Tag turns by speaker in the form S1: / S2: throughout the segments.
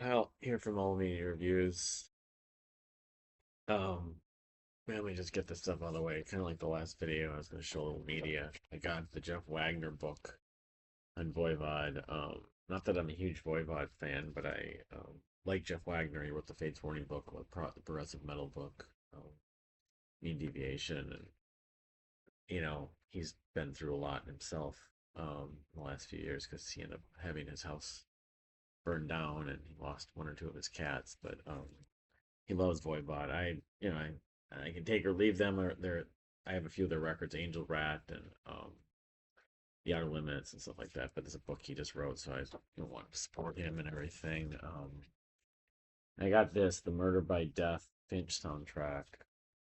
S1: Well, here from all media reviews. Um, let me just get this stuff out of the way. Kind of like the last video, I was going to show a little media. I got the Jeff Wagner book on Voivod. Not that I'm a huge Voivod fan, but I like Jeff Wagner. He wrote the Fates Warning book, the progressive metal book, Mean Deviation, and he's been through a lot himself in the last few years because he ended up having his house burned down and he lost one or two of his cats. But he loves Voivod. I can take or leave them. Or they're I have a few of their records, Angel Rat and The Outer Limits and stuff like that. But there's a book he just wrote, so I want to support him and everything. I got this, the Murder by Death Finch soundtrack.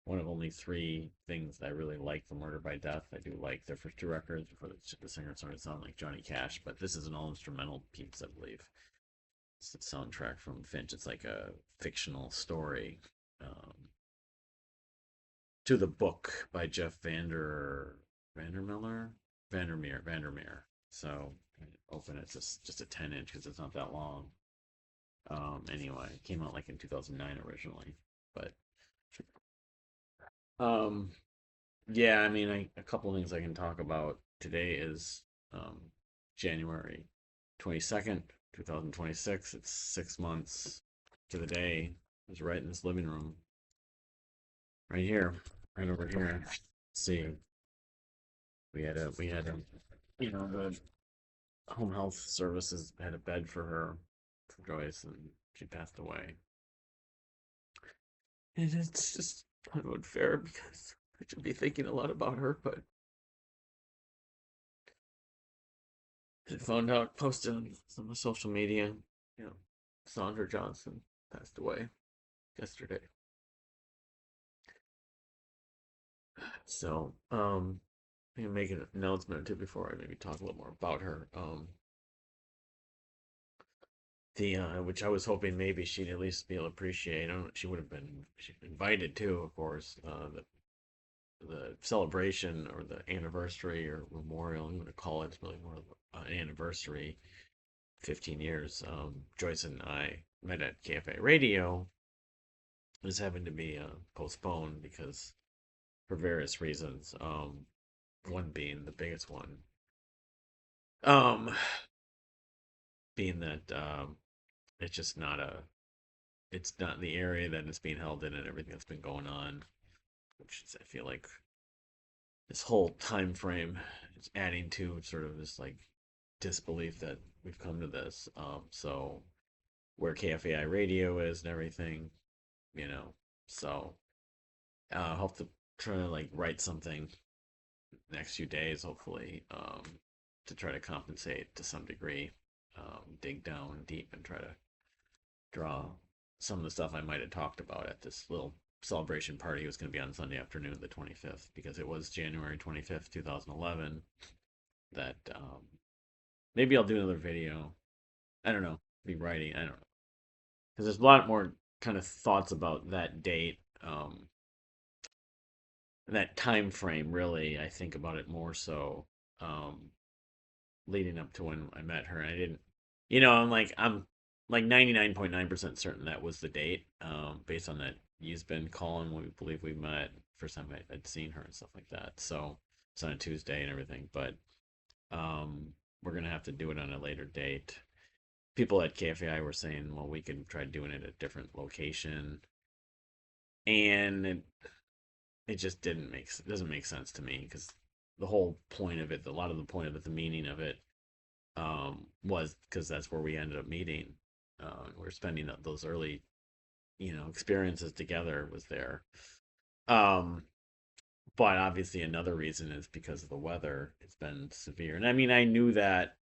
S1: One of only three things that I really like from Murder by Death. I do like their first two records before the singer started to sound like Johnny Cash, but this is an all instrumental piece, I believe. It's the soundtrack from Finch. It's like a fictional story to the book by Jeff Vandermiller, Vandermeer. So I open it's just a 10 inch because it's not that long. Anyway, it came out like in 2009 originally, but um, yeah, I mean, a couple of things I can talk about today is um, January 22nd, 2026. It's 6 months to the day. I was right in this living room, right here, right over here. Let's see, we had a the home health services had a bed for her, for Joyce, and she passed away. And it's just kind of unfair because I should be thinking a lot about her, but I found out, posted on some of social media, you know, Saundra Johnson passed away yesterday. So, I'm gonna make an announcement or two before I maybe talk a little more about her. The which I was hoping maybe she'd at least be able to appreciate. I don't. She would have been invited too, of course. The celebration or the anniversary or memorial, I'm going to call it. It's really more of an anniversary. 15 years. Joyce and I met at KFAI Radio. Is having to be postponed because for various reasons. One being the biggest one. Um, being that it's just not it's not the area that it's being held in and everything that's been going on, which is, I feel like this whole time frame is adding to sort of this like disbelief that we've come to this. So where KFAI radio is and everything, you know. So I hope to try to like write something next few days, hopefully, to try to compensate to some degree. Dig down deep and try to draw some of the stuff I might have talked about at this little celebration party. It was going to be on Sunday afternoon, the 25th, because it was January 25th, 2011. That maybe I'll do another video. I don't know. Be writing. I don't know. Because there's a lot more kind of thoughts about that date, that time frame. Really, I think about it more so um, leading up to when I met her. And I didn't, I'm like 99.9% certain that was the date, based on that you've been calling when we believe we met. First time I'd seen her and stuff like that. So it's on a Tuesday and everything, but um, we're gonna have to do it on a later date. People at KFAI were saying, well, we could try doing it at a different location, and it just doesn't make sense to me because the whole point of it, a lot of the point of it, the meaning of it, was because that's where we ended up meeting. We're spending those early, experiences together was there. Um, but obviously another reason is because of the weather. It's been severe, and I mean, I knew that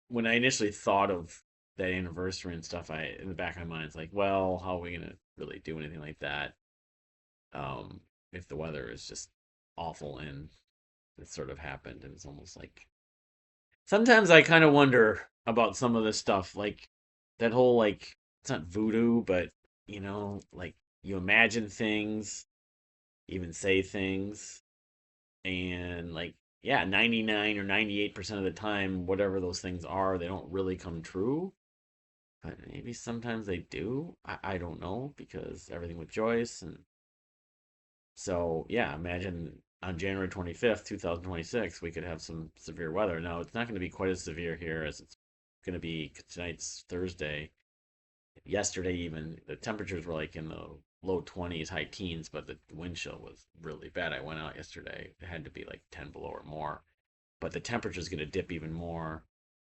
S1: when I initially thought of that anniversary and stuff. I in the back of my mind, it's like, well, how are we gonna really do anything like that? Um, if the weather is just awful, and it sort of happened, and it's almost like sometimes I kind of wonder about some of this stuff, like that whole like it's not voodoo, but like you imagine things, even say things, and like yeah, 99 or 98% of the time, whatever those things are, they don't really come true. but maybe sometimes they do. I don't know because everything with Joyce and so yeah, imagine on January 25th, 2026, we could have some severe weather. Now it's not going to be quite as severe here as it's going to be tonight's Thursday. Yesterday even the temperatures were like in the low 20s, high teens, but the wind chill was really bad. I went out yesterday. It had to be like 10 below or more. But the temperature is going to dip even more.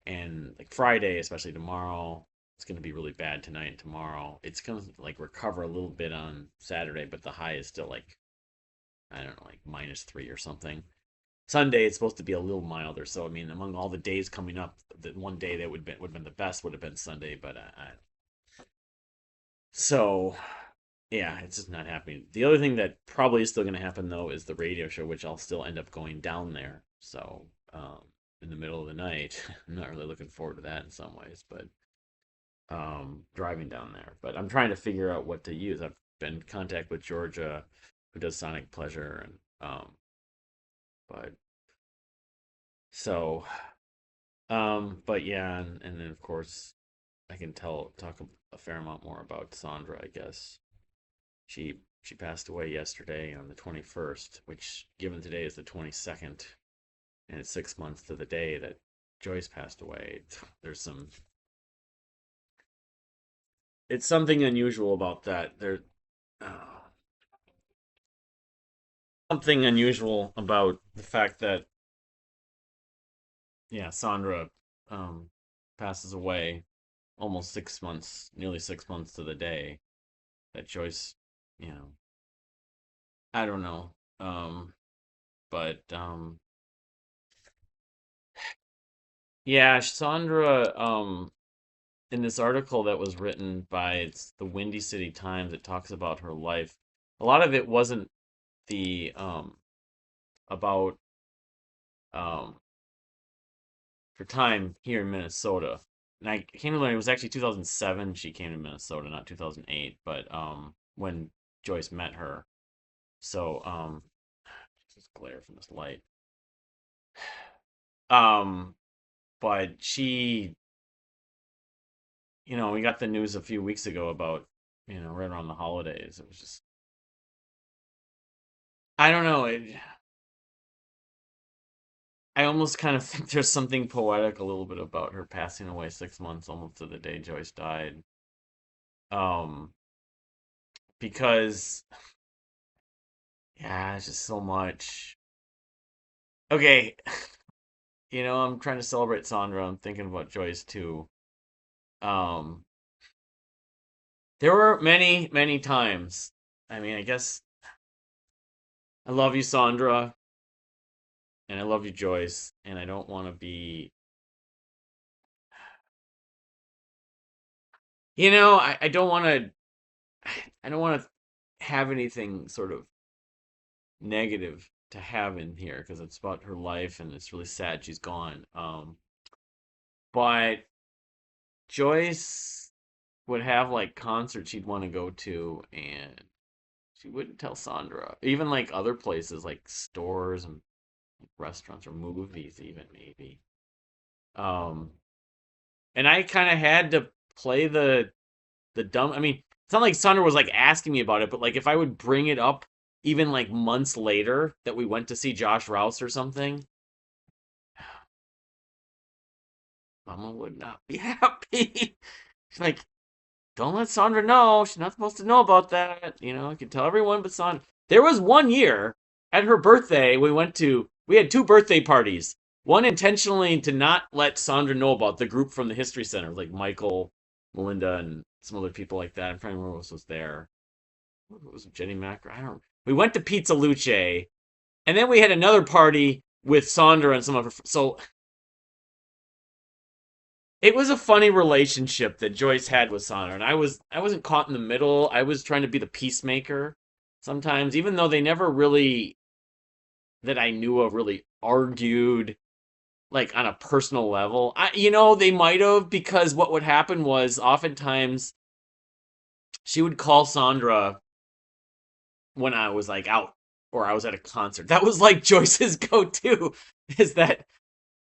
S1: And like Friday, especially tomorrow, it's going to be really bad tonight and tomorrow. It's going to like recover a little bit on Saturday, but the high is still like, I don't know, like -3 or something. Sunday it's supposed to be a little milder. So I mean, among all the days coming up, the one day that would have been the best would have been Sunday. But so yeah, it's just not happening. The other thing that probably is still going to happen though is the radio show, which I'll still end up going down there. So in the middle of the night, I'm not really looking forward to that in some ways, but driving down there. But I'm trying to figure out what to use. I've been in contact with Georgia, who does Sonic Pleasure, and but so but yeah, and then of course I can talk a fair amount more about Saundra, I guess. She passed away yesterday on the 21st, which given today is the 22nd, and it's 6 months to the day that Joyce passed away. There's some it's something unusual about that. Uh, something unusual about the fact that yeah, Saundra um passes away almost 6 months, nearly 6 months to the day that Joyce, you know, I don't know. But yeah, Saundra in this article that was written by it's the Windy City Times, it talks about her life. A lot of it wasn't the about um her time here in Minnesota. And I came to learn it was actually 2007 she came to Minnesota, not 2008, but when Joyce met her. So just glare from this light. Um but she, we got the news a few weeks ago about, right around the holidays. It was just I don't know, I almost kind of think there's something poetic a little bit about her passing away 6 months almost to the day Joyce died. Um, because yeah, it's just so much. Okay, I'm trying to celebrate Sandra. I'm thinking about Joyce too. Um, there were many, many times. I mean, I guess I love you, Sandra, and I love you, Joyce, and I don't want to be, I don't want to, I don't want to have anything sort of negative to have in here because it's about her life and it's really sad she's gone. But Joyce would have like concerts she'd want to go to, and she wouldn't tell Sandra. Even like other places, like stores and restaurants or movies, even maybe. Um, and I kind of had to play the dumb. I mean, it's not like Sandra was like asking me about it, but like if I would bring it up even like months later that we went to see Josh Rouse or something, Mama would not be happy. She's like, don't let Sandra know. She's not supposed to know about that. I can tell everyone but Sandra. There was one year at her birthday, we had two birthday parties. One intentionally to not let Sandra know about the group from the History Center, like Michael, Melinda, and some other people like that. I'm trying to remember who else was there. It was Jenny Macker. I don't. We went to Pizza Luce, and then we had another party with Sandra and some of her. So it was a funny relationship that Joyce had with Sandra, and I wasn't caught in the middle. I was trying to be the peacemaker sometimes, even though they never really that I knew of really argued like on a personal level. They might have because what would happen was oftentimes she would call Sandra when I was like out or I was at a concert. That was like Joyce's go-to is that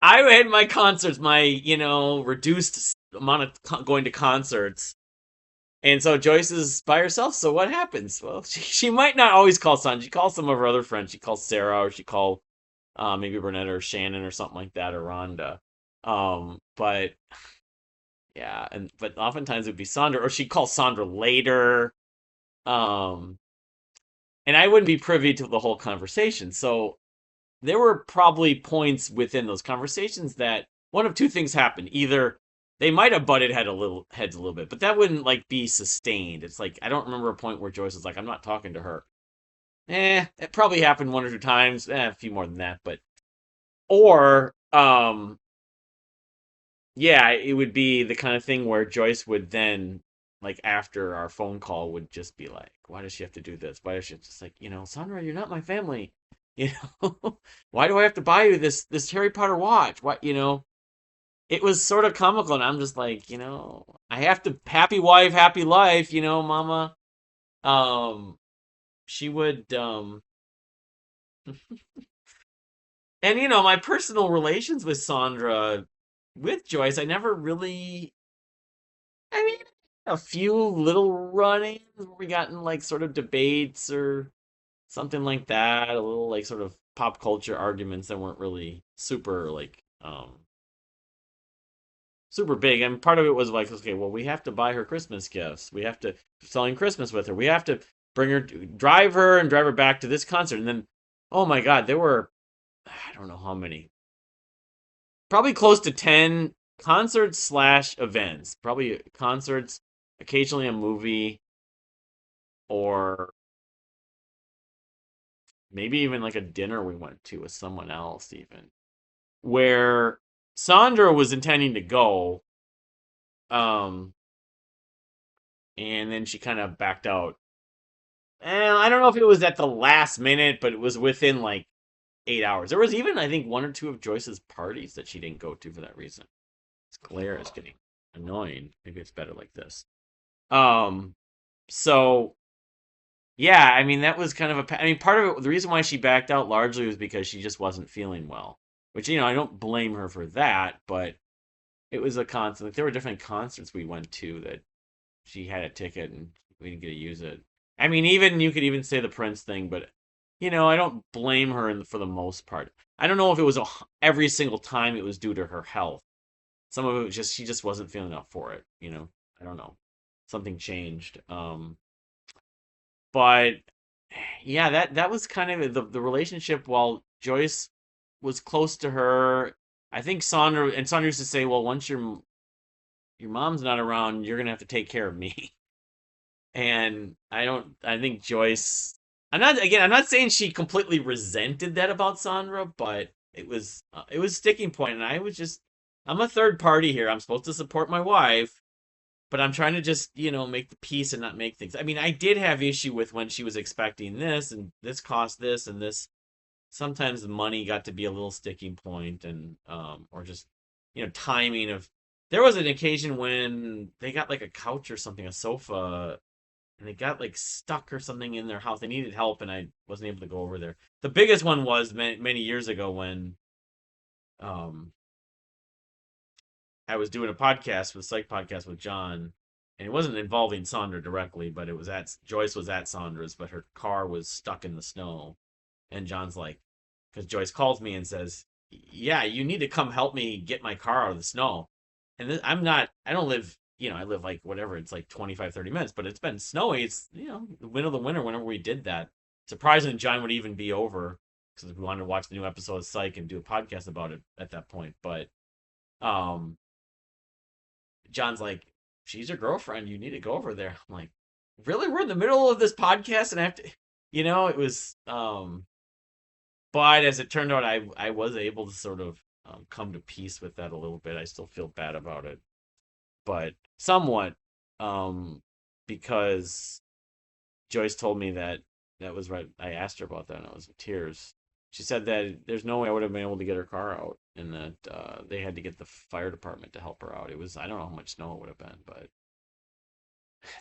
S1: I had my concerts, my reduced amount of going to concerts, and so Joyce is by herself. So what happens? Well, she might not always call Son. She calls some of her other friends. She calls Sarah, or she call maybe Burnett or Shannon or something like that, or Rhonda. But yeah, but oftentimes it'd be Saundra, or she'd call Saundra later. Um, and I wouldn't be privy to the whole conversation. So there were probably points within those conversations that one of two things happened. Either they might have butted heads a little bit, but that wouldn't like be sustained. It's like I don't remember a point where Joyce was like, "I'm not talking to her." It probably happened one or two times, a few more than that, but or yeah, it would be the kind of thing where Joyce would then, like after our phone call, would just be like, "Why does she have to do this? Why does she just like, Sandra, you're not my family. You Why do I have to buy you this Harry Potter watch? What, It was sort of comical, and I'm just like, I have to happy wife, happy life, Mama. Um, she would, and my personal relations with Sandra, with Joyce, I never really I mean, a few little run-ins where we got in like sort of debates or something like that. A little like sort of pop culture arguments that weren't really super like super big. And part of it was like, okay, well, we have to buy her Christmas gifts. We have to selling Christmas with her. We have to bring her, drive her, and drive her back to this concert. And then, oh my God, there were I don't know how many, probably close to 10 concerts slash events. Probably concerts, occasionally a movie, or maybe even like a dinner we went to with someone else, even where Sandra was intending to go, um, and then she kind of backed out. And I don't know if it was at the last minute, but it was within like 8 hours. There was even, I think, one or two of Joyce's parties that she didn't go to for that reason. This glare is getting annoying. Maybe it's better like this. Um, so yeah, I mean that was kind of I mean part of it, the reason why she backed out largely was because she just wasn't feeling well. Which I don't blame her for that, but it was a concert. Like there were different concerts we went to that she had a ticket and we didn't get to use it. I mean, even you could even say the Prince thing, but I don't blame her for the most part. I don't know if it was every single time it was due to her health. Some of it was just she just wasn't feeling up for it. I don't know. Something changed. But yeah, that was kind of the relationship. While Joyce was close to her, I think Sandra used to say, "Well, once your mom's not around, you're gonna have to take care of me." And I don't. I think Joyce. I'm not saying she completely resented that about Sandra, but it was a sticking point, and I'm a third party here. I'm supposed to support my wife, but I'm trying to just, make the peace and not make things. I mean, I did have issue with when she was expecting this and this cost this and this. Sometimes the money got to be a little sticking point, and or just, timing of. There was an occasion when they got like a couch or something, a sofa, and they got like stuck or something in their house. They needed help, and I wasn't able to go over there. The biggest one was many years ago when um I was doing a podcast with psych podcast with John, and it wasn't involving Saundra directly, but it was at Joyce was at Saundra's, but her car was stuck in the snow, and John's like, because Joyce calls me and says, "Yeah, you need to come help me get my car out of the snow," and I'm not, I don't live, I live like whatever, it's like 25, 30 minutes, but it's been snowy. It's the winter of the winter whenever we did that. Surprisingly, John would even be over because we wanted to watch the new episode of Psych and do a podcast about it at that point, but. Um, John's like, she's your girlfriend. You need to go over there. I'm like, really? We're in the middle of this podcast and I have to, it was, but as it turned out, I was able to sort of come to peace with that a little bit. I still feel bad about it, but somewhat, um, because Joyce told me that was right. I asked her about that and I was in tears. She said that there's no way I would have been able to get her car out, and that they had to get the fire department to help her out. It was, I don't know how much snow it would have been, but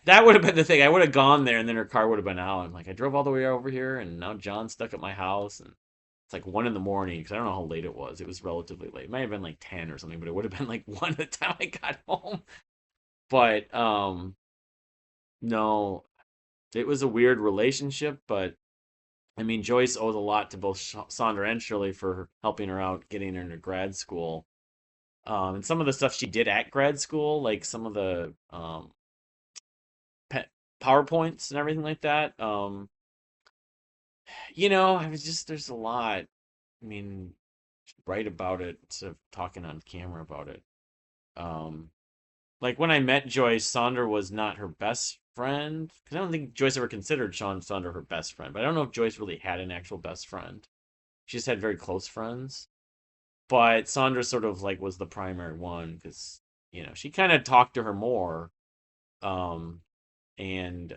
S1: that would have been the thing. I would have gone there, and then her car would have been out. I'm like, I drove all the way over here, and now John's stuck at my house, and It's like 1 in the morning because I don't know how late it was. It was relatively late. It might have been like 10 or something, but it would have been like one the time I got home. But no, it was a weird relationship. But I mean, Joyce owes a lot to both Saundra and Shirley for helping her out, getting her into grad school. And some of the stuff she did at grad school, like some of the pe- PowerPoints and everything like that. I was just there's a lot. I mean, write about it instead of talking on camera about it. Um, like when I met Joyce, Saundra was not her best friend because I don't think Joyce ever considered Saundra her best friend. But I don't know if Joyce really had an actual best friend. She just had very close friends. But Saundra sort of like was the primary one because she kind of talked to her more. Um, and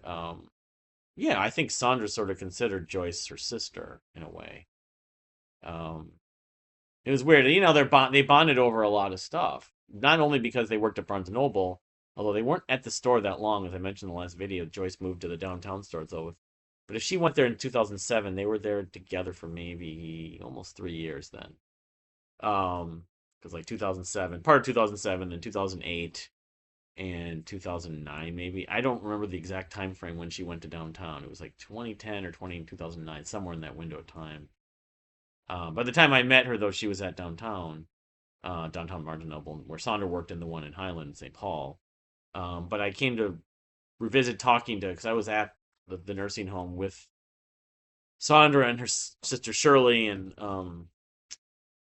S1: yeah, I think Saundra sort of considered Joyce her sister in a way. Um, it was weird. They bonded over a lot of stuff. Not only because they worked at Barnes and Noble, although they weren't at the store that long, as I mentioned in the last video. Joyce moved to the downtown store, so but if she went there in 2007, they were there together for maybe almost 3 years then. Because like 2007, part of 2007, and 2008, and 2009 maybe. I don't remember the exact time frame when she went to downtown. It was like 2010 or 2009, somewhere in that window of time. By the time I met her, though, she was at downtown Barnes and Noble, where Saundra worked in the one in Highland, St. Paul. But I came to revisit talking to because I was at the nursing home with Saundra and her sister Shirley and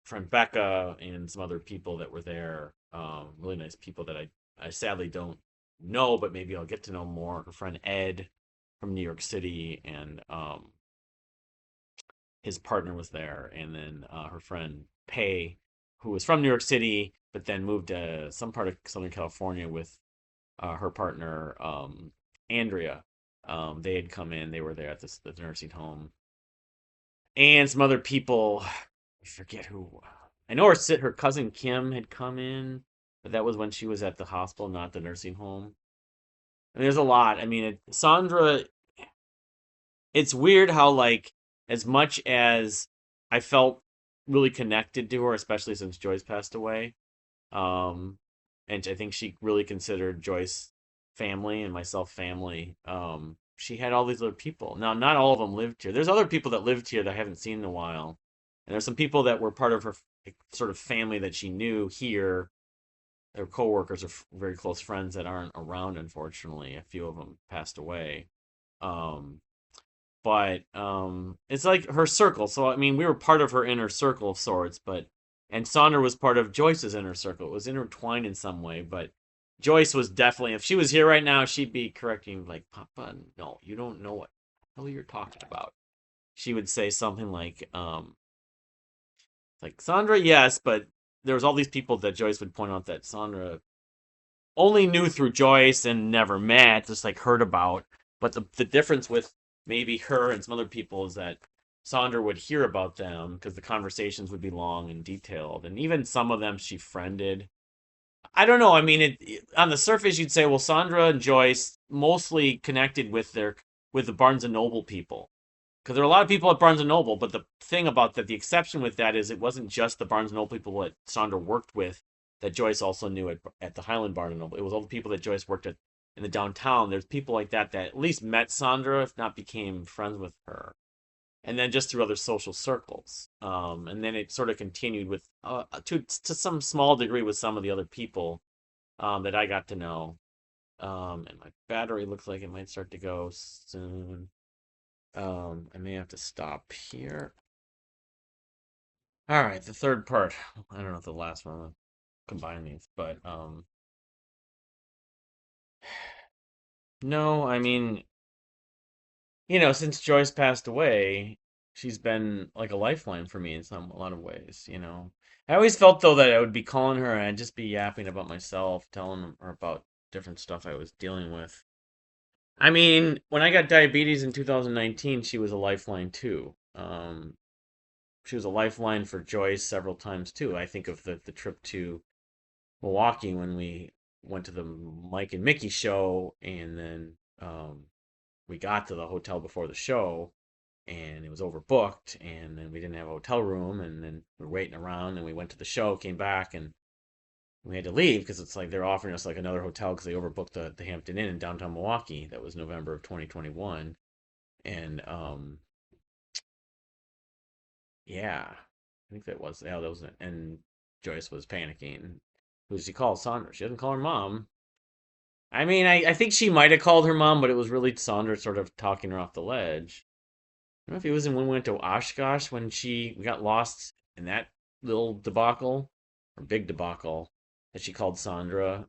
S1: friend Becca and some other people that were there. Really nice people that I sadly don't know, but maybe I'll get to know more. Her friend Ed from New York City and his partner was there, and then her friend Pei, who was from New York City, but then moved to some part of Southern California with her partner Andrea. They had come in; they were there at the nursing home, and some other people. I forget who. I know her cousin Kim had come in, but that was when she was at the hospital, not the nursing home. And there's a lot. I mean, Saundra, it's weird how like as much as I felt really connected to her, especially since Joyce passed away, um, and I think she really considered Joyce family and myself family. She had all these other people. Now, not all of them lived here. There's other people that lived here that I haven't seen in a while, and there's some people that were part of her sort of family that she knew here. Their coworkers are very close friends that aren't around, unfortunately. A few of them passed away. Um, but it's like her circle. So I mean, we were part of her inner circle of sorts, but and Saundra was part of Joyce's inner circle. It was intertwined in some way, but Joyce was definitely. If she was here right now, she'd be correcting like, "Papa, no, you don't know what the hell you're talking about." She would say something like Saundra, yes, but there was all these people that Joyce would point out that Saundra only knew through Joyce and never met, just like heard about. But the difference with maybe her and some other people is that Saundra would hear about them because the conversations would be long and detailed, and even some of them she friended. I don't know. I mean, on the surface you'd say, well, Saundra and Joyce mostly connected with the Barnes and Noble people because there are a lot of people at Barnes and Noble. But the thing about that, the exception with that is it wasn't just the Barnes and Noble people that Saundra worked with that Joyce also knew at the Highland Barnes and Noble. It was all the people that Joyce worked at in the downtown. There's people like that at least met Saundra, if not became friends with her, and then just through other social circles. And then it sort of continued with to some small degree with some of the other people that I got to know. And my battery looks like it might start to go soon. I may have to stop here. All right, the third part. I don't know if the last one will combine these, but no, I mean, since Joyce passed away, she's been like a lifeline for me in a lot of ways. I always felt though that I would be calling her and I'd just be yapping about myself, telling her about different stuff I was dealing with. I mean, when I got diabetes in 2019, she was a lifeline too. She was a lifeline for Joyce several times too. I think of the trip to Milwaukee when we went to the Mike and Mickey show, and then we got to the hotel before the show, and it was overbooked, and then we didn't have a hotel room, and then we were waiting around, and we went to the show, came back, and we had to leave because it's like they're offering us like another hotel because they overbooked the Hampton Inn in downtown Milwaukee. That was November of 2021, and yeah, I think that was it. And Joyce was panicking. Who did she call? Saundra. She doesn't call her mom. I mean, I think she might have called her mom, but it was really Saundra sort of talking her off the ledge. I don't know if it was when we went to Oshkosh when we got lost in that little debacle or big debacle that she called Saundra.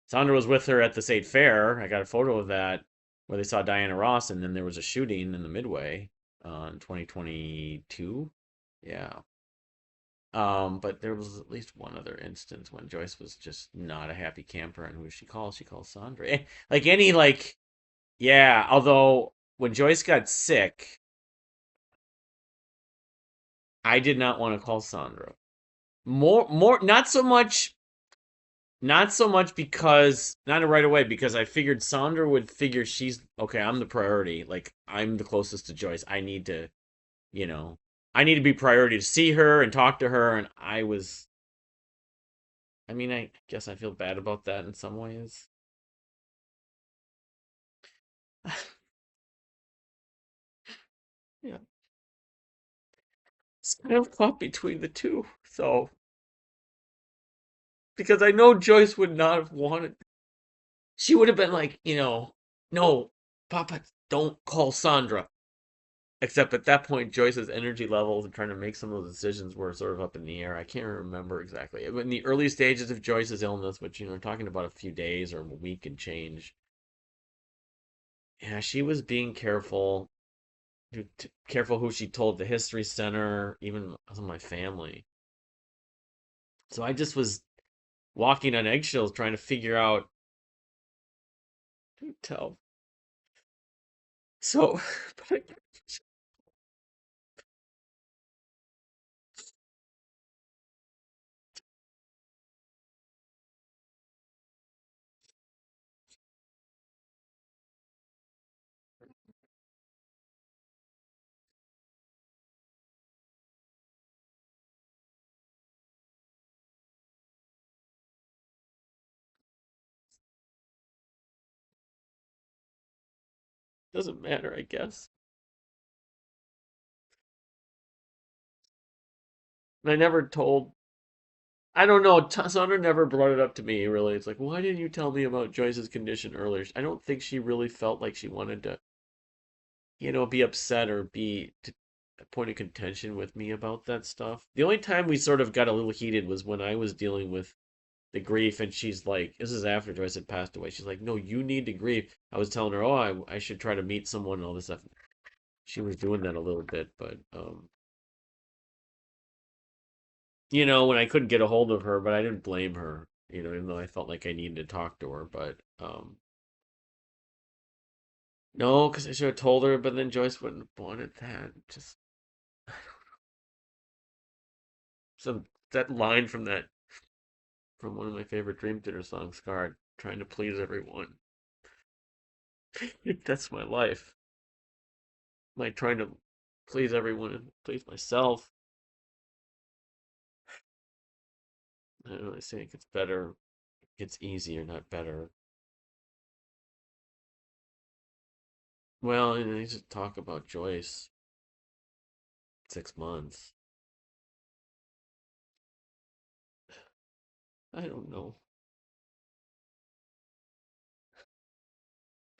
S1: Sandra was with her at the state fair. I got a photo of that where they saw Diana Ross, and then there was a shooting in the Midway in 2022. Yeah. But there was at least one other instance when Joyce was just not a happy camper, and who she called? She called Sandra. Like any yeah. Although when Joyce got sick, I did not want to call Sandra. Not so much because not right away because I figured Sandra would figure she's okay. I'm the priority. Like I'm the closest to Joyce. You know, I need to be priority to see her and talk to her. And I was, I mean, I guess I feel bad about that in some ways. Yeah, it's kind of caught between the two. So because I know Joyce would not have wanted. She would have been like, no, Papa, don't call Sandra. Except at that point, Joyce's energy levels and trying to make some of those decisions were sort of up in the air. I can't remember exactly. In the early stages of Joyce's illness, which, talking about a few days or a week and change, yeah, she was being careful, careful who she told the History Center, even some of my family. So I just was walking on eggshells trying to figure out who to tell. So, but it doesn't matter, I guess. And I never told I don't know. Sandra never brought it up to me, really. It's like, why didn't you tell me about Joyce's condition earlier? I don't think she really felt like she wanted to, be upset or be a point of contention with me about that stuff. The only time we sort of got a little heated was when I was dealing with the grief, and she's like, this is after Joyce had passed away. She's like, no, you need to grieve. I was telling her, oh, I should try to meet someone and all this stuff. She was doing that a little bit, but when I couldn't get a hold of her, but I didn't blame her, even though I felt like I needed to talk to her. But no, because I should have told her, but then Joyce wouldn't have wanted that. Just some that line from one of my favorite Dream Theater songs, "Scarred," trying to please everyone. That's my life. Am I trying to please everyone and please myself? I don't know. I think it's better. It's easier, not better. Well, I need to talk about Joyce. 6 months. I don't know. I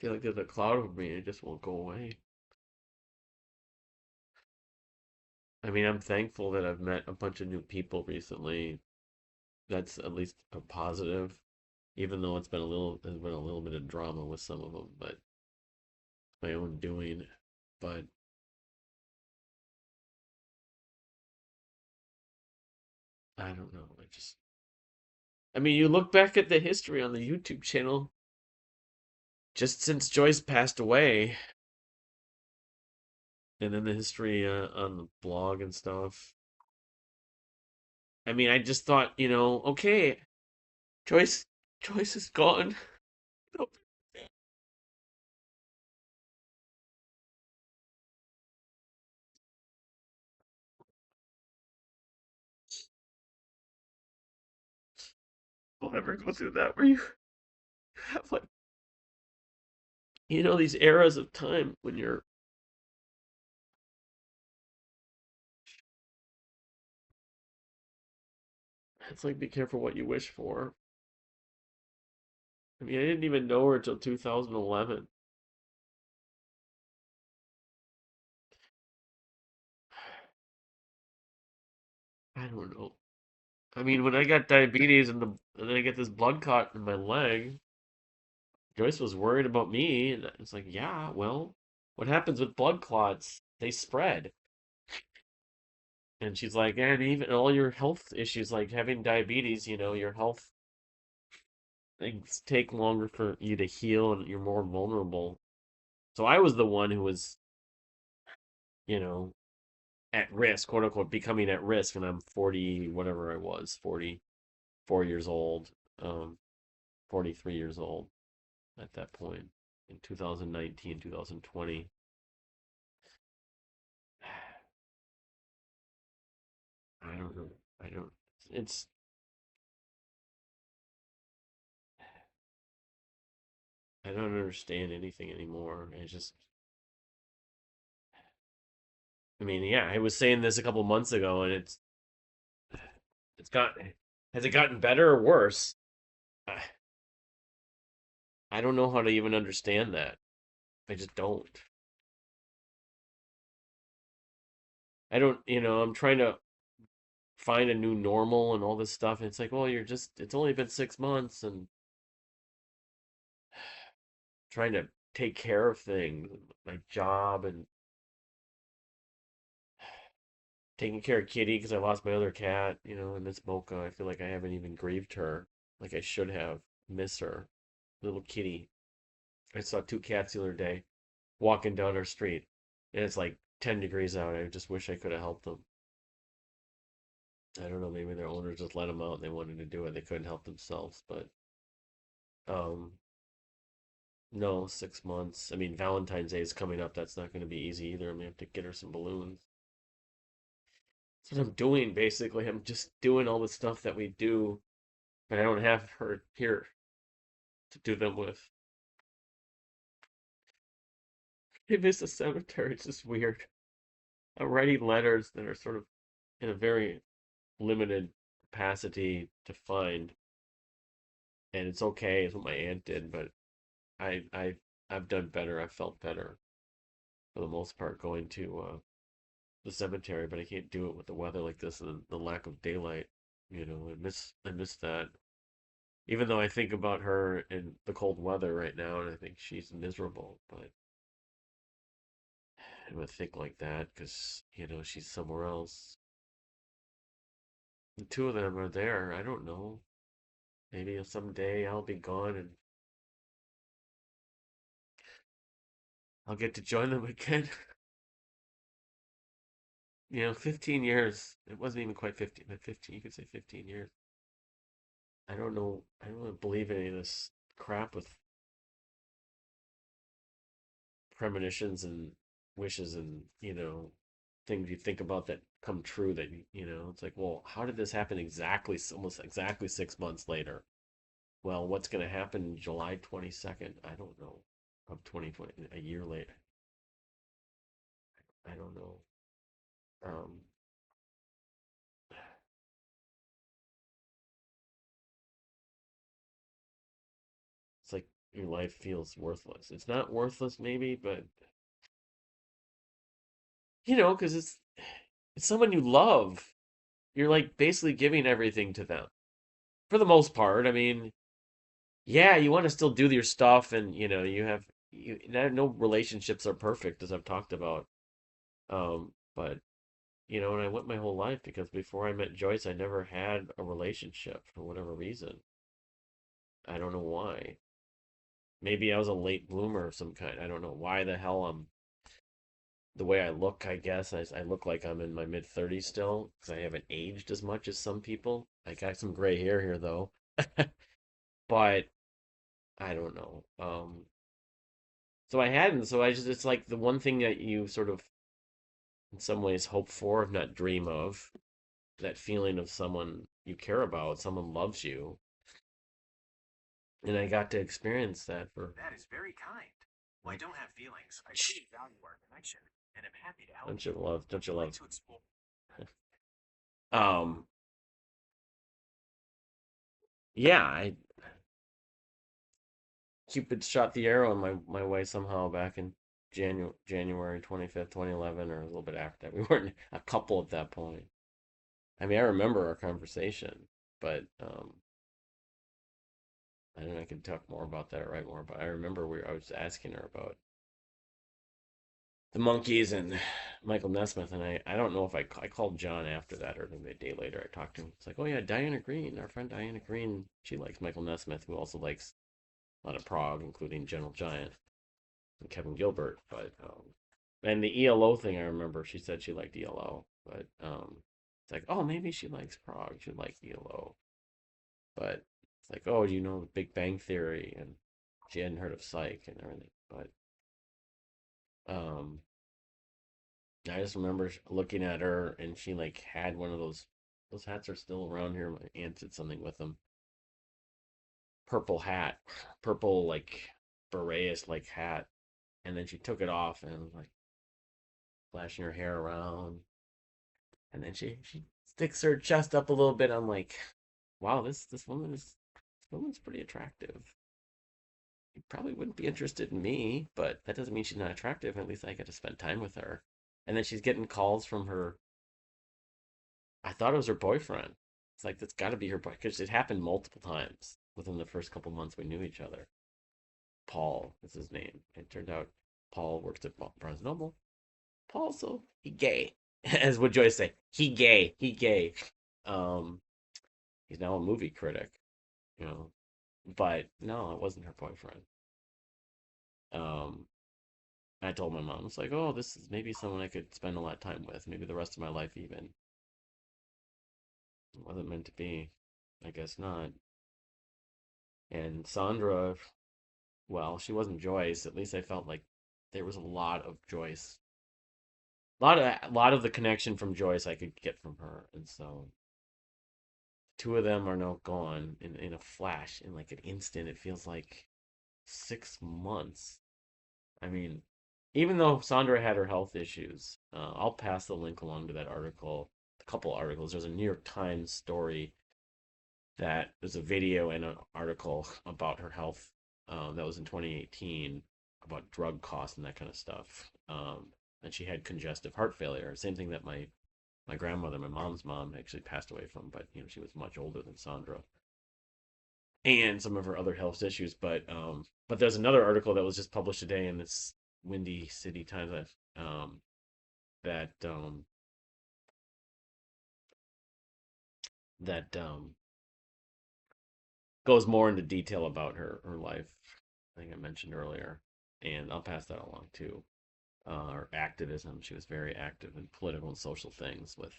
S1: feel like there's a cloud over me and it just won't go away. I mean, I'm thankful that I've met a bunch of new people recently. That's at least a positive, even though there's been a little bit of drama with some of them, but my own doing. But I don't know. I mean, you look back at the history on the YouTube channel, just since Joyce passed away, and then the history on the blog and stuff. I mean, I just thought, okay, Joyce, Joyce is gone. people ever go through that where you have like, these eras of time when you're, it's like be careful what you wish for. I mean, I didn't even know her until 2011. I don't know. I mean, when I got diabetes and then I get this blood clot in my leg, Joyce was worried about me, and it's like, yeah, well, what happens with blood clots? They spread. And she's like, and even all your health issues, like having diabetes, your health things take longer for you to heal and you're more vulnerable. So I was the one who was, you know, at risk, quote unquote, becoming at risk, and I'm 40, whatever I was, 44 years old, 43 years old at that point in 2019, 2020. I don't know. I don't, it's, I don't understand anything anymore. I mean, yeah, I was saying this a couple months ago, and it's got, has it gotten better or worse? I, I don't know how to even understand that. I just don't. I don't, I'm trying to find a new normal and all this stuff. And it's like, well, it's only been 6 months and trying to take care of things, my job and taking care of Kitty because I lost my other cat, and Miss Mocha. I feel like I haven't even grieved her like I should have. Miss her. Little Kitty. I saw two cats the other day walking down our street and it's like 10 degrees out. I just wish I could have helped them. I don't know, maybe their owners just let them out and they wanted to do it. They couldn't help themselves, but um no, 6 months. I mean, Valentine's Day is coming up. That's not going to be easy either. I'm gonna have to get her some balloons. That's what I'm doing basically. I'm just doing all the stuff that we do, but I don't have her here to do them with. I miss the cemetery. It's just weird. I'm writing letters that are sort of in a very limited capacity to find, and it's okay. It's what my aunt did, but I I I've done better. I've felt better for the most part going to the cemetery, but I can't do it with the weather like this and the lack of daylight. I miss that. Even though I think about her in the cold weather right now, and I think she's miserable, but I would think like that because she's somewhere else. The two of them are there. I don't know. Maybe someday I'll be gone and I'll get to join them again. 15 years. It wasn't even quite 15, but 15. You could say 15 years. I don't know. I don't really believe any of this crap with premonitions and wishes and things you think about that come true that it's like, well, how did this happen exactly, almost exactly 6 months later? Well, what's going to happen July 22nd? I don't know. Of 2020, a year later. I don't know. um it's like your life feels worthless. It's not worthless maybe, but because it's someone you love. You're like basically giving everything to them for the most part. I mean, yeah, you want to still do your stuff, and no relationships are perfect, as I've talked about. But and I went my whole life because before I met Joyce, I never had a relationship for whatever reason. I don't know why. Maybe I was a late bloomer of some kind. I don't know why the hell I'm the way I look. I guess I look like I'm in my mid 30s still because I haven't aged as much as some people. I got some gray hair here though, but I don't know. So I hadn't. So it's like the one thing that you sort of, in some ways, hope for, if not dream of, that feeling of someone you care about, someone loves you. and I got to experience that for.
S2: That is very kind. Well, I don't have feelings. I truly value our connection, and I'm happy to help
S1: Don't
S2: you.
S1: you love? Don't
S2: Would
S1: you
S2: you like
S1: love?
S2: to explore?
S1: Um, yeah, I Cupid shot the arrow in my way somehow back in January 25th, 2011, or a little bit after that. We weren't a couple at that point. I mean, I remember our conversation, but I don't know. I could talk more about that or write more. But I remember I was asking her about the monkeys and Michael Nesmith, and I don't know if I called John after that or maybe a day later. I talked to him. It's like, oh yeah, Diana Green, our friend Diana Green. She likes Michael Nesmith, who also likes a lot of prog, including Gentle Giant and Kevin Gilbert. But and the ELO thing, I remember she said she liked ELO, but it's like, oh, maybe she likes prog. She like ELO, but it's like, oh, you know, Big Bang Theory, and she hadn't heard of Psych and everything. But um, I just remember looking at her, and she like had one of those. Those hats are still around here. My aunt did something with them. Purple hat, purple like beret like hat, and then she took it off and was like flashing her hair around, and then she sticks her chest up a little bit. I'm like, wow, this woman's pretty attractive. You probably wouldn't be interested in me, but that doesn't mean she's not attractive. At least I get to spend time with her. And then she's getting calls from her. I thought it was her boyfriend. It's like that's got to be her boy because it happened multiple times within the first couple months we knew each other. Paul is his name. It turned out Paul works at Barnes Noble. Paul, so he gay, as would Joyce say. He gay. Um, he's now a movie critic, you know. But no, it wasn't her boyfriend. Um, I told my mom, it's like, oh, this is maybe someone I could spend a lot of time with, maybe the rest of my life even. It wasn't meant to be. I guess not. And Saundra, well, she wasn't Joyce. At least I felt like there was a lot of Joyce. A lot of the connection from Joyce I could get from her. And so two of them are now gone in a flash, in like an instant. It feels like 6 months. I mean, even though Sandra had her health issues, I'll pass the link along to that article, a couple articles. There's a New York Times story that there's a video and an article about her health that was in 2018 about drug costs and that kind of stuff. And she had congestive heart failure, same thing that my grandmother, my mom's mom, actually passed away from, but you know she was much older than Sandra, and some of her other health issues. But there's another article that was just published today in this Windy City Times that that goes more into detail about her life. I think I mentioned earlier, and I'll pass that along too. Her activism. She was very active in political and social things with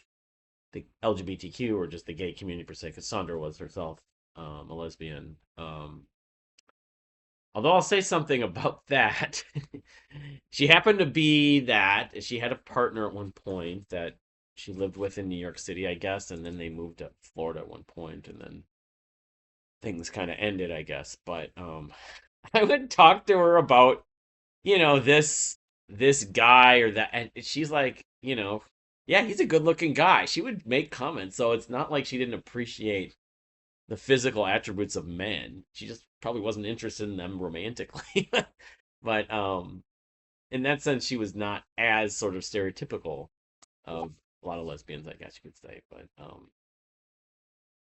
S1: the LGBTQ or just the gay community per se. Because Sandra was herself a lesbian. Although I'll say something about that. She happened to be that. She had a partner at one point that she lived with in New York City, I guess, and then they moved to Florida at one point, and then things kind of ended, I guess. But I would talk to her about, this guy or that, and she's like, yeah, he's a good-looking guy. She would make comments, so it's not like she didn't appreciate the physical attributes of men. She just probably wasn't interested in them romantically. But in that sense, she was not as sort of stereotypical of a lot of lesbians, I guess you could say.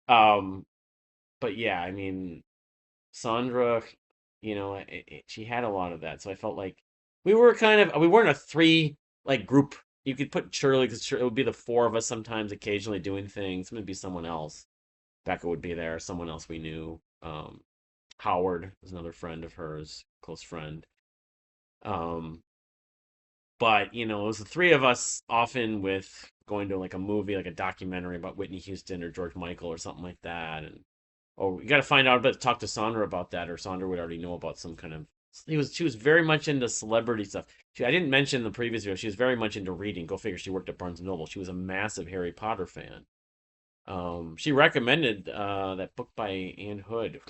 S1: Um, but yeah, I mean, Sandra, she had a lot of that. So I felt like we weren't a three like group. You could put Shirley because it would be the four of us sometimes, occasionally doing things. It would be someone else. Becca would be there, someone else we knew. Howard was another friend of hers, close friend. Um, but it was the three of us, often with going to like a movie, like a documentary about Whitney Houston or George Michael or something like that, and we got to find out about talk to Sandra about that, or Sandra would already know about some kind of. She was very much into celebrity stuff. I didn't mention in the previous video. She was very much into reading. Go figure. She worked at Barnes and Noble. She was a massive Harry Potter fan. She recommended that book by Anne Hood.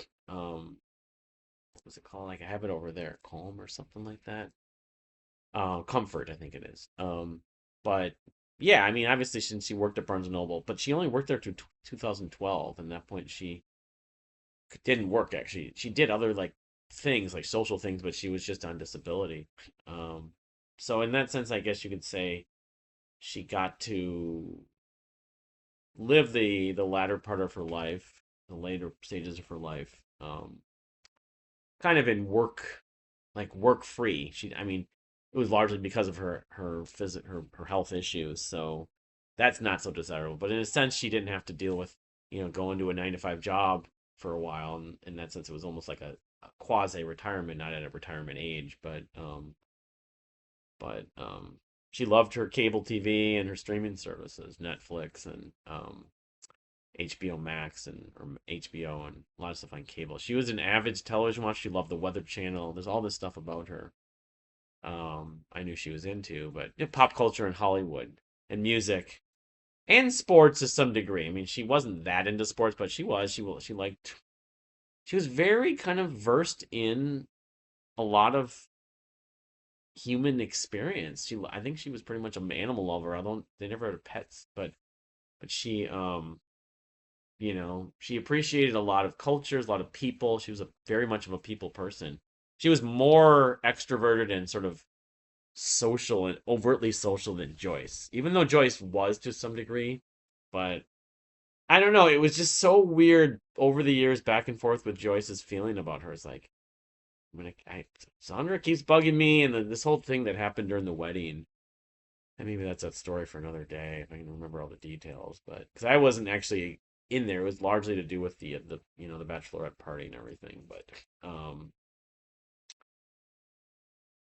S1: what's it called? Like I have it over there, Calm or something like that. Comfort, I think it is. But yeah, I mean, obviously, since she worked at Barnes and Noble, but she only worked there to 2012, and at that point she didn't work actually. She did other like things, like social things, but she was just on disability. Um, so in that sense, I guess you could say she got to live the latter part of her life, the later stages of her life, kind of in work, like work free. I mean, it was largely because of her health issues, so that's not so desirable. But in a sense, she didn't have to deal with going to a 9 to 5 job for a while, and in that sense, it was almost like a quasi retirement, not at a retirement age, but she loved her cable TV and her streaming services, Netflix and HBO Max and or HBO and a lot of stuff on cable. She was an avid television watcher. She loved the Weather Channel. There's all this stuff about her. I knew she was into, but pop culture and Hollywood and music and sports to some degree. I mean, she wasn't that into sports, but she was. She liked. She was very kind of versed in a lot of human experience. I think she was pretty much an animal lover. I don't. They never had pets, but she she appreciated a lot of cultures, a lot of people. She was very much of a people person. She was more extroverted and sort of social and overtly social than Joyce, even though Joyce was to some degree. But I don't know. It was just so weird over the years, back and forth with Joyce's feeling about her. It's like, Saundra keeps bugging me, and this whole thing that happened during the wedding. And maybe that's a story for another day if I can remember all the details. But because I wasn't actually in there, it was largely to do with the bachelorette party and everything. But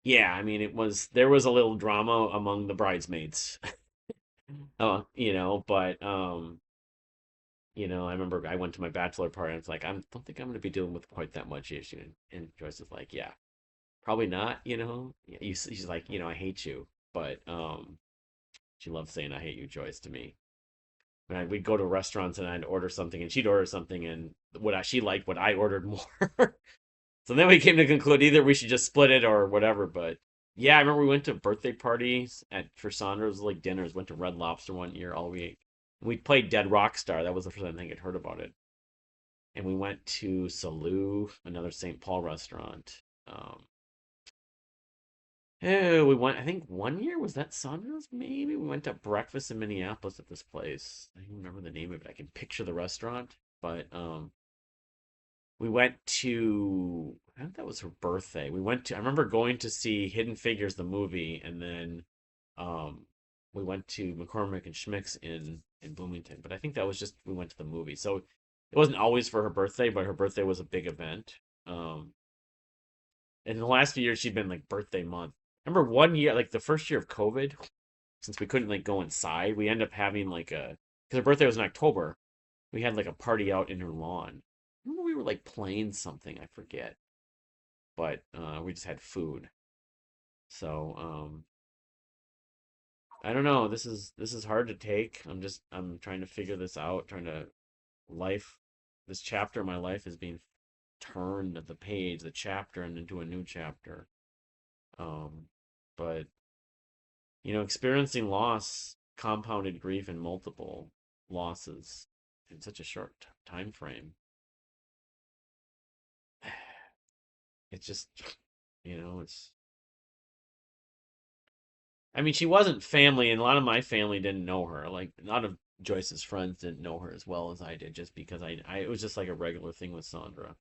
S1: yeah, I mean, there was a little drama among the bridesmaids. But I remember I went to my bachelor party and it's like, I don't think I'm going to be dealing with quite that much issue. And Joyce is like, yeah, probably not. Yeah, she's like, I hate you, but she loves saying I hate you, Joyce, to me. We'd go to restaurants and I'd order something and she'd order something and she liked what I ordered more. So then we came to conclude either we should just split it or whatever. But yeah, I remember we went to birthday parties for Saunders, like dinners. Went to Red Lobster one year all week. We played Dead Rockstar. That was the first time I think I'd heard about it. And we went to Salou, another St. Paul restaurant. We went. I think one year was that Saunders. Maybe we went to breakfast in Minneapolis at this place. I don't remember the name of it. I can picture the restaurant, but we went to. I think that was her birthday. I remember going to see Hidden Figures, the movie, and then um, we went to McCormick and Schmick's in Bloomington. But I think that was just we went to the movie, so it wasn't always for her birthday, but her birthday was a big event. And the last few years she'd been like birthday month. I remember one year, like the first year of COVID, since we couldn't like go inside, we ended up having because her birthday was in October, we had like a party out in her lawn. I remember we were like playing something, I forget, but we just had food. So I don't know. This is hard to take. I'm trying to figure this out. Trying to life. This chapter of my life is being turned at the page, the chapter, and into a new chapter. Um, but experiencing loss, compounded grief, and multiple losses in such a short time frame. It's just, it's. I mean, she wasn't family, and a lot of my family didn't know her. Like a lot of Joyce's friends didn't know her as well as I did, just because it was just like a regular thing with Saundra.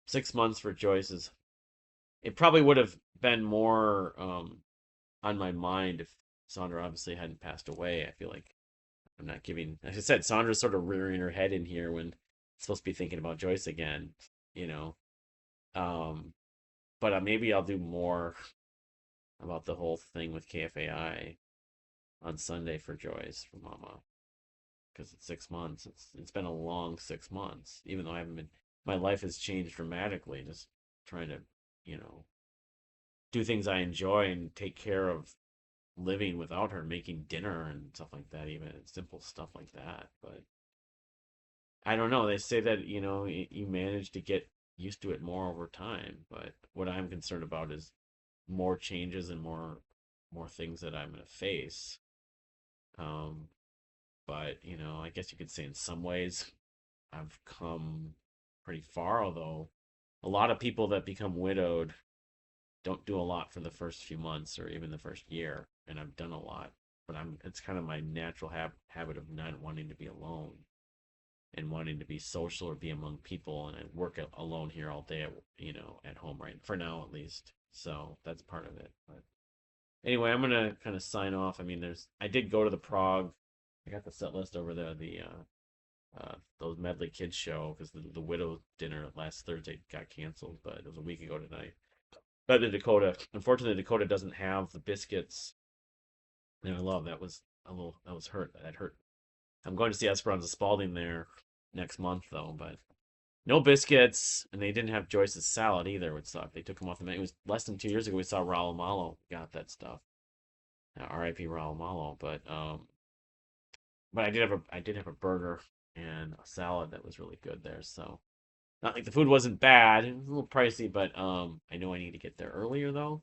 S1: 6 months for Joyce is. It probably would have been more on my mind if Saundra obviously hadn't passed away. I feel like I'm not giving. As I said, Saundra's sort of rearing her head in here when it's supposed to be thinking about Joyce again. You know, um, but maybe I'll do more about the whole thing with KFAI on Sunday for Joyce for Mama because it's 6 months. It's been a long 6 months, even though I haven't been. My life has changed dramatically. Just trying to, you know, do things I enjoy and take care of living without her, making dinner and stuff like that, even simple stuff like that. But I don't know. They say that you manage to get used to it more over time. But what I'm concerned about is more changes and more things that I'm going to face. Um, but I guess you could say in some ways I've come pretty far. Although a lot of people that become widowed don't do a lot for the first few months or even the first year, and I've done a lot. But it's kind of my natural habit of not wanting to be alone and wanting to be social or be among people, and I work alone here all day at home, right, for now at least. So that's part of it. But anyway, I'm gonna kind of sign off. I mean, I did go to the Prague. I got the set list over there. The those Medley Kids show, because the widow dinner last Thursday got canceled, but it was a week ago tonight. But the Dakota, unfortunately, Dakota doesn't have the biscuits. And I love that was a little that was hurt. That hurt. I'm going to see Esperanza Spalding there next month though, but no biscuits, and they didn't have Joyce's salad either, which sucked. They took him off the menu. It was less than 2 years ago we saw Raul Malo got that stuff. R.I.P. Raul Malo, but I did have a burger and a salad that was really good there. So not like the food wasn't bad. It was a little pricey, but I know I need to get there earlier though.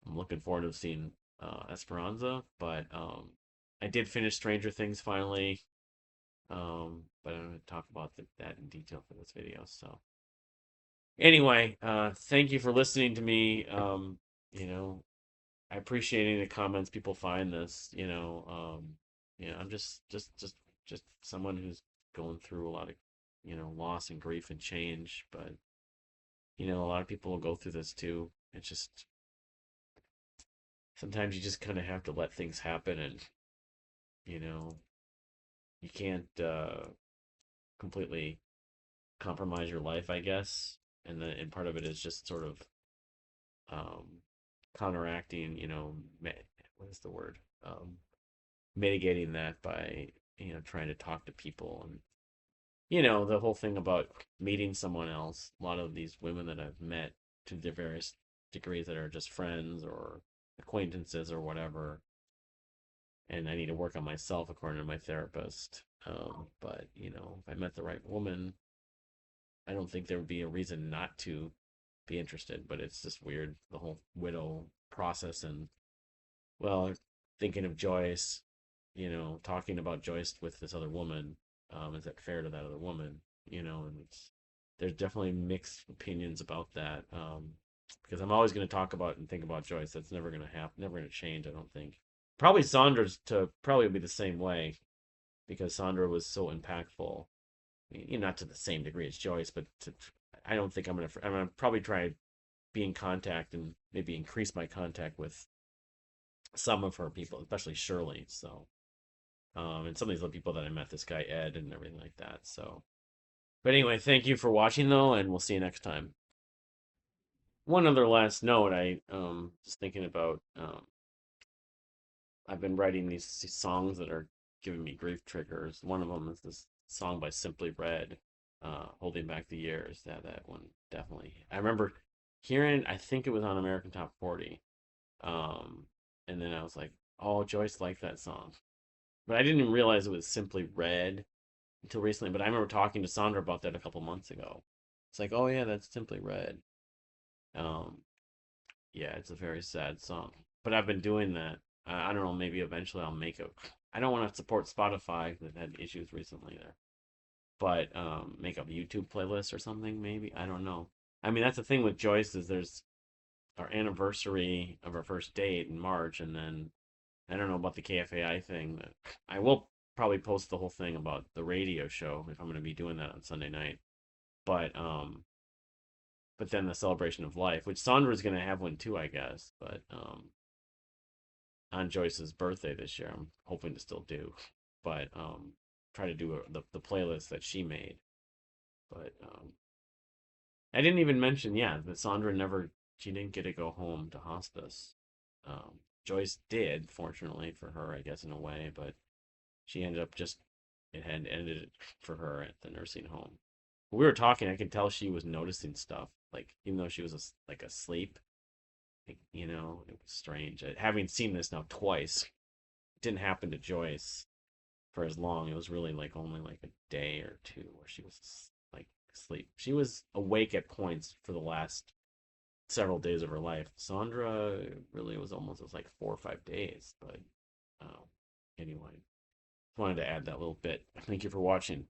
S1: I'm looking forward to seeing Esperanza, but I did finish Stranger Things finally. But I'm going to talk about that in detail for this video. So anyway, thank you for listening to me. I appreciate any of the comments people find this. I'm just someone who's going through a lot of loss and grief and change. But a lot of people will go through this too. It's just sometimes you just kind of have to let things happen, and you know you can't completely compromise your life, I guess. And part of it is just sort of um, counteracting, what is the word? Mitigating that by trying to talk to people, and the whole thing about meeting someone else. A lot of these women that I've met to their various degrees that are just friends or acquaintances or whatever, and I need to work on myself according to my therapist. But if I met the right woman, I don't think there would be a reason not to be interested. But it's just weird, the whole widow process. And well, thinking of Joyce, talking about Joyce with this other woman, is that fair to that other woman? And there's definitely mixed opinions about that. Because I'm always going to talk about and think about Joyce. That's never going to happen, never going to change, I don't think. Probably Saundra's to probably be the same way, because Saundra was so impactful. I mean, not to the same degree as Joyce, but I don't think I'm gonna probably try be in contact and maybe increase my contact with some of her people, especially Shirley. So, and some of these other people that I met, this guy Ed and everything like that. So, but anyway, thank you for watching though, and we'll see you next time. One other last note, I just thinking about I've been writing these songs that are giving me grief triggers. One of them is this song by Simply Red, "Holding Back the Years." That one definitely. I remember hearing. I think it was on American Top 40, um, and then I was like, "Oh, Joyce liked that song," but I didn't even realize it was Simply Red until recently. But I remember talking to Saundra about that a couple months ago. It's like, "Oh yeah, that's Simply Red." Um, yeah, it's a very sad song. But I've been doing that. I don't know. Maybe eventually I'll make a. I don't want to support Spotify. They've had issues recently there, but make a YouTube playlist or something. Maybe I don't know. I mean, that's the thing with Joyce is there's our anniversary of our first date in March, and then I don't know about the KFAI thing. But I will probably post the whole thing about the radio show if I'm going to be doing that on Sunday night. But but then the celebration of life, which Sandra's going to have one too, I guess. But on Joyce's birthday this year, I'm hoping to still do, but try to do the playlist that she made. But I didn't even mention, yeah, that Saundra never she didn't get to go home to hospice. Joyce did, fortunately for her, I guess in a way, but she ended up just it had ended for her at the nursing home. We were talking, I could tell she was noticing stuff, like even though she was like asleep. It was strange. Having seen this now twice, it didn't happen to Joyce for as long. It was really like only like a day or two where she was like sleep. She was awake at points for the last several days of her life. Saundra really was like 4 or 5 days. But uh, anyway, wanted to add that little bit. Thank you for watching.